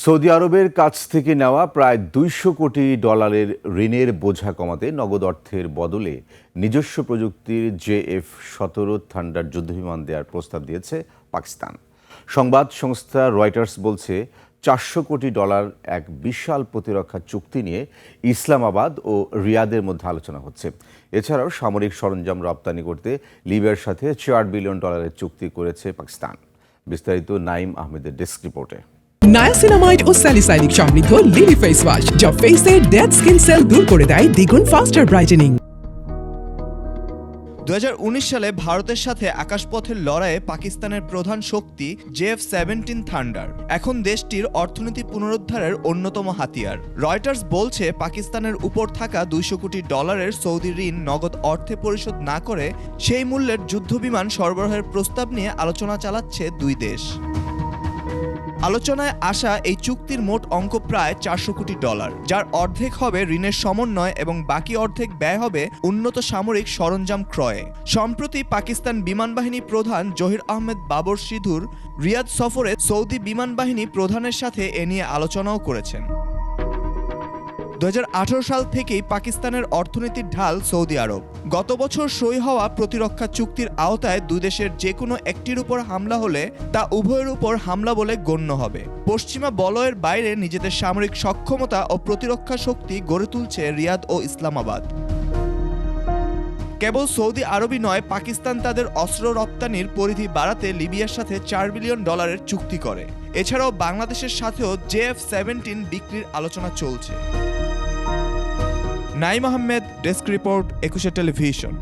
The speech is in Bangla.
সৌদি আরবের কাছ থেকে নেওয়া প্রায় ২০০ কোটি ডলারের ঋণের বোঝা কমাতে নগদ অর্থের বদলে নিজস্ব প্রযুক্তির JF-17 থান্ডার যুদ্ধবিমান দেওয়ার প্রস্তাব দিয়েছে পাকিস্তান। সংবাদ সংস্থা রয়টার্স বলছে, ৪০০ কোটি ডলার এক বিশাল প্রতিরক্ষা চুক্তি নিয়ে ইসলামাবাদ ও রিয়াদের মধ্যে আলোচনা হচ্ছে। এছাড়াও সামরিক সরঞ্জাম রপ্তানি করতে লিবিয়ার সাথে ৪ বিলিয়ন ডলারের চুক্তি করেছে পাকিস্তান। বিস্তারিত নাইম আহমেদের ডেস্ক রিপোর্টে। নায়াসিনামাইড ও স্যালিসাইলিক সমৃদ্ধ লিলি ফেস ওয়াশ, যা ফেসের ডেড স্কিন সেল দূর করে দেয় দ্বিগুণ ফাস্টার ব্রাইটেনিং। ২০১৯ সালে ভারতের সাথে আকাশপথের লড়াইয়ে পাকিস্তানের প্রধান শক্তি JF-17 থান্ডার এখন দেশটির অর্থনীতি পুনরুদ্ধারের অন্যতম হাতিয়ার। রয়টার্স বলছে, পাকিস্তানের উপর থাকা ২০০ কোটি ডলারের সৌদি ঋণ নগদ অর্থে পরিশোধ না করে সেই মূল্যের যুদ্ধবিমান সরবরাহের প্রস্তাব নিয়ে আলোচনা চালাচ্ছে দুই দেশ। আলোচনায় আসা এই চুক্তির মোট অঙ্ক প্রায় ৪০০ কোটি ডলার, যার অর্ধেক হবে ঋণের সমন্বয় এবং বাকি অর্ধেক ব্যয় হবে উন্নত সামরিক সরঞ্জাম ক্রয়ে। সম্প্রতি পাকিস্তান বিমান বাহিনী প্রধান জহির আহমেদ বাবর সিধুর রিয়াদ সফরে সৌদি বিমান বাহিনী প্রধানের সাথে এ নিয়ে আলোচনাও করেছেন। ২০১৮ সাল থেকেই পাকিস্তানের অর্থনীতির ঢাল সৌদি আরব। গত বছর সই হওয়া প্রতিরক্ষা চুক্তির আওতায় দুই দেশের যে কোনো একটির উপর হামলা হলে তা উভয়ের উপর হামলা বলে গণ্য হবে। পশ্চিমা বলয়ের বাইরে নিজেদের সামরিক সক্ষমতা ও প্রতিরক্ষা শক্তি গড়ে তুলছে রিয়াদ ও ইসলামাবাদ। কেবল সৌদি আরবই নয়, পাকিস্তান তাদের অস্ত্র রপ্তানির পরিধি বাড়াতে লিবিয়ার সাথে ৪ বিলিয়ন ডলারের চুক্তি করে। এছাড়াও বাংলাদেশের সাথেও JF-17 বিক্রির আলোচনা চলছে। Naim Ahmed, desk report, ২১ television.